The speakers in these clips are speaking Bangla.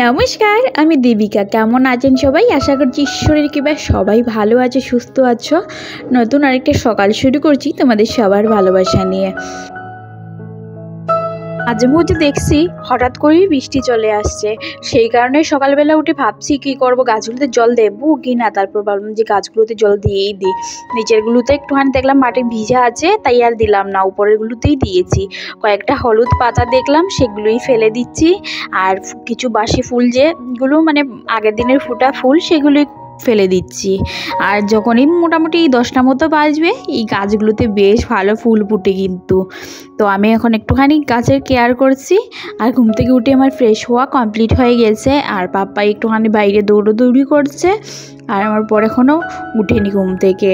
নমস্কার, আমি দেবিকা। কেমন আছেন সবাই? আশা করছি ঈশ্বরের কৃপায় সবাই ভালো আছে, সুস্থ আছো। নতুন আরেকটা সকাল শুরু করছি তোমাদের সবার ভালোবাসা নিয়ে। মাঝে মধ্যে দেখছি হঠাৎ করেই বৃষ্টি চলে আসছে, সেই কারণে সকালবেলা উঠে ভাবছি কি করব, গাছগুলোতে জল দেবো কি না। তারপর ভাবলাম যে গাছগুলোতে জল দিয়েই দিই। নিচেরগুলোতে একটুখানি দেখলাম মাটি ভিজা আছে, তাই আর দিলাম না, উপরেরগুলোতেই দিয়েছি। কয়েকটা হলুদ পাতা দেখলাম, সেগুলোই ফেলে দিচ্ছি। আর কিছু বাসি ফুল যেগুলো মানে আগের দিনের ফুটা ফুল, সেগুলোই ফেলে দিচ্ছি। আর যখনই মোটামুটি 10টা মতো বাজবে, এই গাছগুলোতে বেশ ভালো ফুল ফুটে কিন্তু। তো আমি এখন একটুখানি গাছের কেয়ার করছি। আর ঘুম থেকে উঠে আমার ফ্রেশ হওয়া কমপ্লিট হয়ে গেছে। আর পাপা একটুখানি বাইরে দৌড়োদৌড়ি করছে। আর আমার পর এখনও উঠেনি ঘুম থেকে।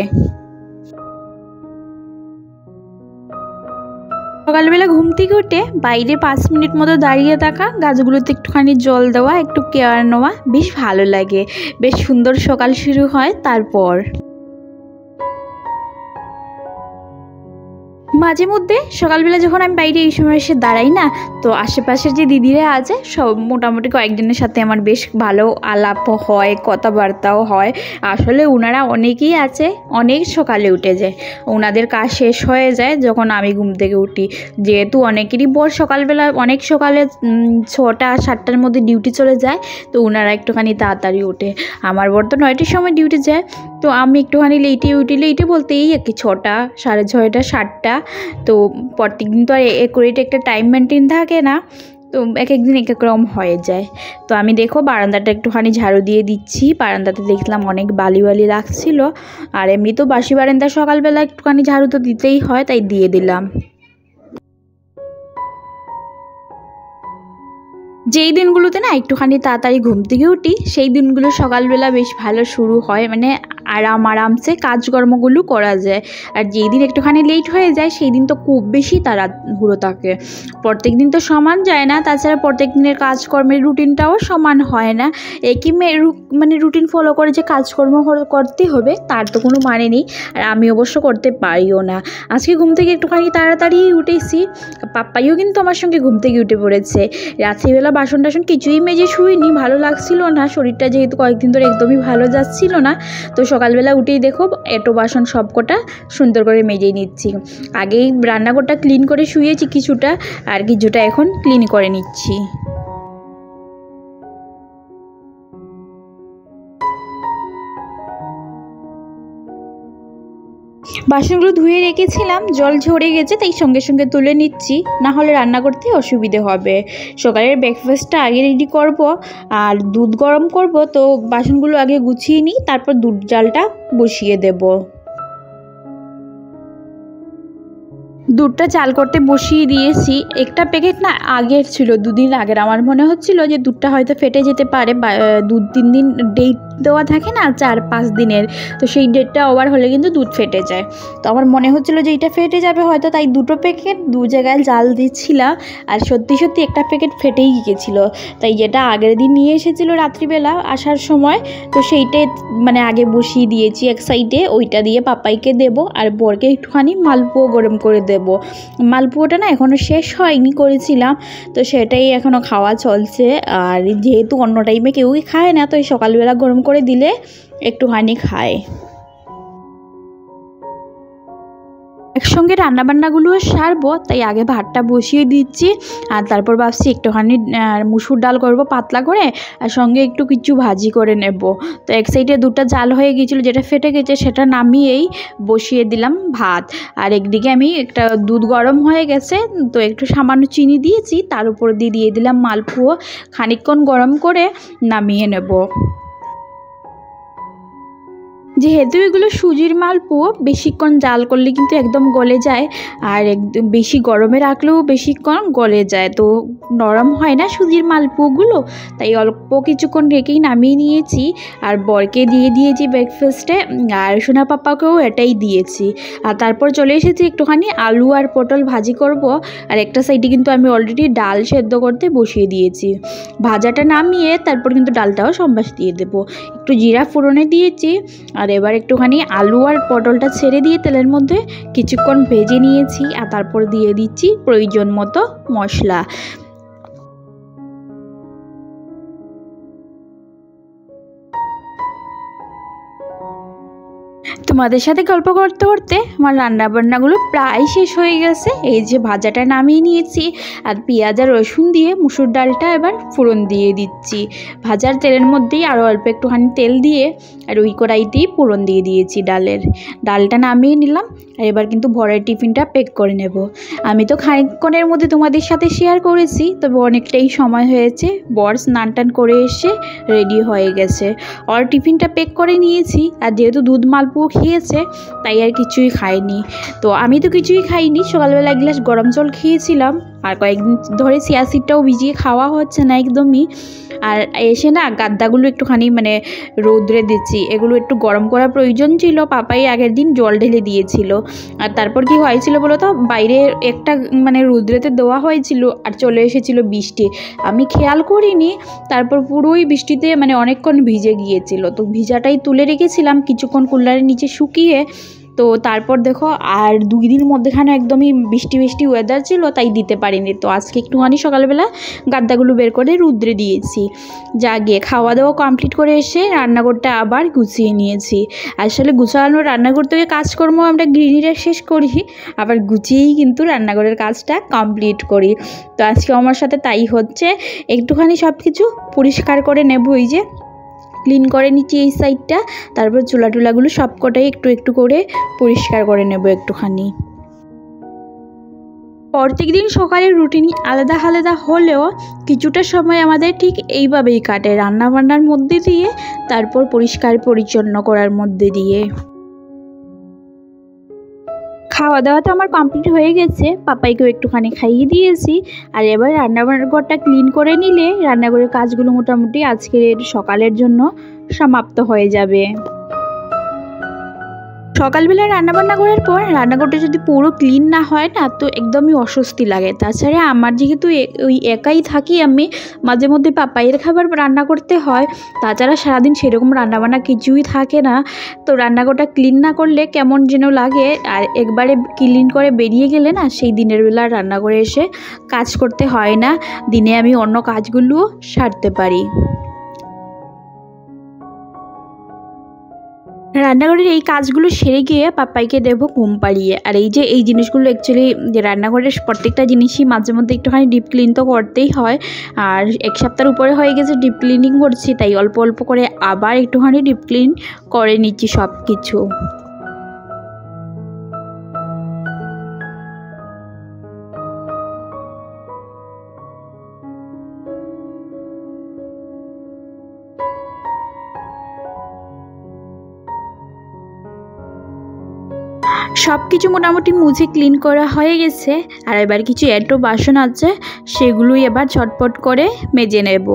সকালবেলা ঘুম থেকে উঠে বাইরে 5 মিনিট মতো দাঁড়িয়ে থাকা, গাছগুলোতে একটুখানি জল দেওয়া, একটু কেয়ার নেওয়া বেশ ভালো লাগে। বেশ সুন্দর সকাল শুরু হয়। তারপর মাঝে মধ্যে সকালবেলা যখন আমি বাইরে এই সময় এসে দাঁড়াই না, তো আশেপাশের যে দিদিরা আছে সব মোটামুটি কয়েকজনের সাথে আমার বেশ ভালো আলাপ হয়, কথাবার্তাও হয়। আসলে ওনারা অনেকেই আছে অনেক সকালে উঠে যায়, ওনাদের কাজ শেষ হয়ে যায় যখন আমি ঘুম থেকে উঠি। যেহেতু অনেকেরই বর সকালবেলা অনেক সকালে 6টা 7টার মধ্যে ডিউটি চলে যায়, তো ওনারা একটুখানি তাড়াতাড়ি ওঠে। আমার বর তো 9টার সময় ডিউটি যায়, তো আমি একটুখানি লেটে উঠি। লেটে বলতেই আর কি 6টা 6:30 7টা। তো প্রত্যেক দিন তো আর একুরেট একটা টাইম মেনটেন থাকে না, তো এক একদিন এক এক রকম হয়ে যায়। তো আমি দেখো বারান্দাটা একটুখানি ঝাড়ু দিয়ে দিচ্ছি। বারান্দাতে দেখলাম অনেক বালি বালি লাগছিল। আর এমনি তো বাসি বারান্দা সকালবেলা একটুখানি ঝাড়ু তো দিতেই হয়, তাই দিয়ে দিলাম। যেই দিনগুলোতে না একটুখানি তাড়াতাড়ি ঘুম থেকে উঠি, সেই দিনগুলো সকালবেলা বেশ ভালো শুরু হয়, মানে আরামসে কাজকর্মগুলো করা যায়। আর যেই দিন একটুখানি লেট হয়ে যায়, সেই দিন তো খুব বেশি তাড়াহুড়ো থাকে। প্রত্যেক দিন তো সমান যায় না, তাছাড়া প্রত্যেক দিনের কাজকর্মের রুটিনটাও সমান হয় না। একই মানে রুটিন ফলো করে যে কাজকর্ম করতে হবে তার তো কোনো মানে নেই। আর আমি অবশ্য করতে পারিও না। আজকে ঘুম থেকে একটুখানি তাড়াতাড়ি উঠেছি। পাপ্পাইও কিন্তু আমার সঙ্গে ঘুম থেকে উঠে পড়েছে। রাত্রিবেলা বাসন টাসন কিছুই মেজে শুইনি, ভালো লাগছিল না, শরীরটা যেহেতু কয়েকদিন ধরে একদমই ভালো যাচ্ছিল না। তো সকালবেলা উঠেই দেখো এঁটো বাসন সব কটা সুন্দর করে মেজেই নিচ্ছি। আগেই রান্নাঘরটা ক্লিন করে শুয়েছি কিছুটা, আর কিছুটা এখন ক্লিন করে নিচ্ছি। বাসনগুলো ধুয়ে রেখেছিলাম, জল ঝরে গেছে, তাই সঙ্গে সঙ্গে তুলে নিচ্ছি, না হলে রান্না করতে অসুবিধে হবে। সকালের ব্রেকফাস্টটা আগে রেডি করব, আর দুধ গরম করব। তো বাসনগুলো আগে গুছিয়ে নিই, তারপর দুধ জালটা বসিয়ে দেব। দুধটা চাল করতে বসিয়ে দিয়েছি। একটা প্যাকেট না আগের ছিল, 2 দিন আগের। আমার মনে হচ্ছিল যে দুধটা হয়তো ফেটে যেতে পারে। 2-3 দিন ডেট দেওয়া থাকে না, 4-5 দিনের, তো সেই ডেটটা ওভার হলে কিন্তু দুধ ফেটে যায়। তো আমার মনে হচ্ছিল যে এটা ফেটে যাবে হয়তো, তাই 2টো প্যাকেট 2 জায়গায় জাল দিচ্ছিলাম। আর সত্যি সত্যি একটা প্যাকেট ফেটেই গিয়েছিলো। তাই যেটা আগের দিন নিয়ে এসেছিলো রাত্রিবেলা আসার সময়, তো সেইটাই মানে আগে বসিয়ে দিয়েছি এক সাইডে। ওইটা দিয়ে পাপাইকে দেব, আর বরকে একটুখানি মালপোয়া গরম করে দেব। মালপোয়াটা না এখনও শেষ হয়নি, করেছিলাম, তো সেটাই এখনও খাওয়া চলছে। আর যেহেতু অন্য টাইমে কেউই খায় না, তো এই সকালবেলা গরম করে দিলে একটুখানি খায়। একসঙ্গে রান্নাবান্নাগুলোও সারবো, তাই আগে ভাতটা বসিয়ে দিচ্ছি। আর তারপর ভাবছি একটুখানি মুসুর ডাল করব পাতলা করে, আর সঙ্গে একটু কিছু ভাজি করে নেব। তো এক সাইডে দুটো জাল হয়ে গিয়েছিলো, যেটা ফেটে গেছে সেটা নামিয়েই বসিয়ে দিলাম ভাত। আর একদিকে আমি একটা দুধ গরম হয়ে গেছে, তো একটু সামান্য চিনি দিয়েছি, তার উপর দিয়ে দিলাম মালপোয়া। খানিকক্ষণ গরম করে নামিয়ে নেব। যেহেতু এগুলো সুজির মালপোয়া, বেশিক্ষণ জাল করলে কিন্তু একদম গলে যায়। আর একদম বেশি গরমে রাখলেও বেশিক্ষণ গলে যায়, তো নরম হয় না সুজির মালপোয়াগুলো। তাই অল্প কিছুক্ষণ রেখেই নামিয়ে নিয়েছি। আর বরকে দিয়ে দিয়েছি ব্রেকফাস্টে, আর সোনা পাপাকেও এটাই দিয়েছি। আর তারপর চলে এসেছি একটুখানি আলু আর পটল ভাজি করব। আর একটা সাইডে কিন্তু আমি অলরেডি ডাল সেদ্ধ করতে বসিয়ে দিয়েছি। ভাজাটা নামিয়ে তারপর কিন্তু ডালটাও সম্বাস দিয়ে দেবো। একটু জিরা ফোড়নে দিয়েছি। আর এবার একটুখানি আলু আর পটলটা ছেড়ে দিয়ে তেলের মধ্যে কিছুক্ষণ ভেজে নিয়েছি। আর তারপর দিয়ে দিচ্ছি প্রয়োজন মতো মশলা। তোমাদের সাথে গল্প করতে করতে আমার রান্নাবান্নাগুলো প্রায় শেষ হয়ে গেছে। এই যে ভাজাটা নামিয়ে নিয়েছি, আর পেঁয়াজ আর রসুন দিয়ে মুসুর ডালটা এবার ফোড়ন দিয়ে দিচ্ছি। ভাজার তেলের মধ্যেই আরও অল্প একটুখানি তেল দিয়ে আর ওই কড়াইতেই ফোড়ন দিয়ে দিয়েছি ডালটা নামিয়ে নিলাম। আর এবার কিন্তু ভরের টিফিনটা প্যাক করে নেব। আমি তো খানিকক্ষণের মধ্যে তোমাদের সাথে শেয়ার করেছি, তবে অনেকটাই সময় হয়েছে। বর স্নান টান করে এসে রেডি হয়ে গেছে, ওর টিফিনটা প্যাক করে নিয়েছি। আর যেহেতু দুধ মালপুয়া খেয়েছে তাই আর কিছুই খাইনি। তো আমি তো কিছুই খাইনি, সকালবেলা এক গ্লাস গরম জল খেয়েছিলাম, আর কয়েকদিন ধরে চিয়া সিডটাও ভিজিয়ে খাওয়া হচ্ছে না একদমই। আর এসে না গাদ্দাগুলো একটুখানি রৌদ্রে দিচ্ছি, এগুলো একটু গরম করার প্রয়োজন ছিল। পাপাই আগের দিন জল ঢেলে দিয়েছিল। আর তারপর কি হয়েছিল বলো তো, বাইরে একটা রৌদ্রেতে দেওয়া হয়েছিল আর চলে এসেছিল বৃষ্টি, আমি খেয়াল করিনি। তারপর পুরোই বৃষ্টিতে অনেকক্ষণ ভিজে গিয়েছিল। তো ভিজাটাই তুলে রেখেছিলাম কিছুক্ষণ কুলারের নিচে শুকিয়ে। তো তারপর দেখো আর 2 দিন মধ্যেখানে একদমই বৃষ্টি ওয়েদার ছিল, তাই দিতে পারিনি। তো আজকে একটুখানি সকালবেলা গাদ্দাগুলো বের করে রৌদ্রে দিয়েছি। যা গিয়ে খাওয়া দাওয়া কমপ্লিট করে এসে রান্নাঘরটা আবার গুছিয়ে নিয়েছি। আসলে গুছানো রান্নাঘর থেকে কাজকর্ম আমরা গৃহিণীরা শেষ করি, আবার গুছিয়েই কিন্তু রান্নাঘরের কাজটা কমপ্লিট করি। তো আজকে আমার সাথে তাই হচ্ছে, একটুখানি সব কিছু পরিষ্কার করে নেব। এই যে ক্লিন করে নিচ্ছি এই সাইডটা, তারপর চুলা টুলাগুলো সব কটাই একটু একটু করে পরিষ্কার করে নেব একটুখানি। প্রত্যেক দিন সকালের রুটিন আলাদা আলাদা হলেও কিছুটা সময় আমাদের ঠিক এইভাবেই কাটে, রান্নাবান্নার মধ্যে দিয়ে, তারপর পরিষ্কার পরিচ্ছন্ন করার মধ্যে দিয়ে। খাওয়া দাওয়া তো আমার কমপ্লিট হয়ে গেছে, পাপাইকেও একটুখানি খাইয়ে দিয়েছি। আর এবার রান্নাবান্নার ঘরটা ক্লিন করে নিলে রান্নাঘরের কাজগুলো মোটামুটি আজকের সকালের জন্য সমাপ্ত হয়ে যাবে। সকালবেলা রান্নাবান্না করার পর রান্নাঘরটা যদি পুরো ক্লিন না হয় না, তো একদমই অস্বস্তি লাগে। তাছাড়া আমার যেহেতু ওই একাই থাকি, আমি মাঝে মধ্যে পাপাইয়ের খাবার রান্না করতে হয়। তাছাড়া সারাদিন সেরকম রান্নাবান্না কিছুই থাকে না। তো রান্নাঘরটা ক্লিন না করলে কেমন যেন লাগে। আর একবারে ক্লিন করে বেরিয়ে গেলে না, সেই দিনের বেলা রান্নাঘরে এসে কাজ করতে হয় না, দিনে আমি অন্য কাজগুলোও সারতে পারি। রান্নাঘরের এই কাজগুলো সেরে গিয়ে পাপাইকে দেবো ঘুম পাড়িয়ে। আর এই জিনিসগুলো অ্যাকচুয়ালি রান্নাঘরের প্রত্যেকটা জিনিসই মাঝে মধ্যে একটুখানি ডিপ ক্লিন তো করতেই হয়। আর 1 সপ্তাহের উপরে হয়ে গেছে ডিপ ক্লিনিং করছি, তাই অল্প অল্প করে আবার একটুখানি ডিপ ক্লিন করে নিচ্ছি সব কিছু। সব কিছু মোটামুটি মুছে ক্লিন করা হয়ে গেছে। আর এবার কিছু এঁটো বাসন আছে, সেগুলোই এবার ঝটপট করে মেজে নেব।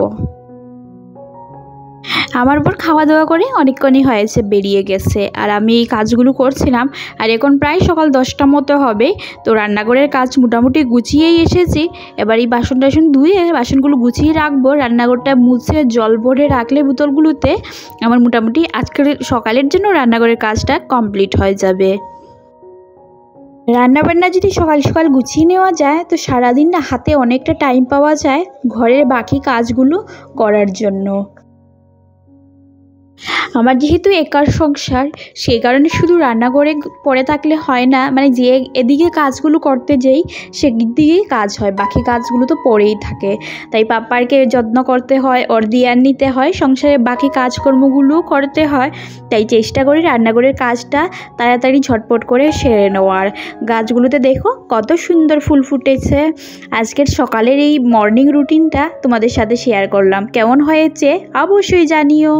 আমার পর খাওয়া দাওয়া করে অনেকক্ষণই হয়েছে বেরিয়ে গেছে, আর আমি এই কাজগুলো করছিলাম। আর এখন প্রায় সকাল 10টা মতো হবে। তো রান্নাঘরের কাজ মোটামুটি গুছিয়েই এসেছি। এবার এই বাসন টাসন ধুয়ে বাসনগুলো গুছিয়ে রাখবো। রান্নাঘরটা মুছে জল ভরে রাখলে বোতলগুলোতে আমার মোটামুটি আজকের সকালের জন্য রান্নাঘরের কাজটা কমপ্লিট হয়ে যাবে। রান্নাবান্না যদি সকাল সকাল গুছিয়ে নেওয়া যায়, তো সারাদিন না হাতে অনেকটা টাইম পাওয়া যায় ঘরের বাকি কাজগুলো করার জন্য। আমার যেহেতু একার সংসার, সেই কারণে শুধু রান্নাঘরে পড়ে থাকলে হয় না, যে এদিকে কাজগুলো করতে যাই সেদিকেই কাজ হয়, বাকি কাজগুলো তো পড়েই থাকে। তাই পাপারকে যত্ন করতে হয়, ওর ধ্যান নিতে হয়, সংসারের বাকি কাজকর্মগুলোও করতে হয়। তাই চেষ্টা করি রান্নাঘরের কাজটা তাড়াতাড়ি ঝটপট করে সেরে নেওয়ার। গাছগুলোতে দেখো কত সুন্দর ফুল ফুটেছে। আজকের সকালের এই মর্নিং রুটিনটা তোমাদের সাথে শেয়ার করলাম, কেমন হয়েছে অবশ্যই জানিও।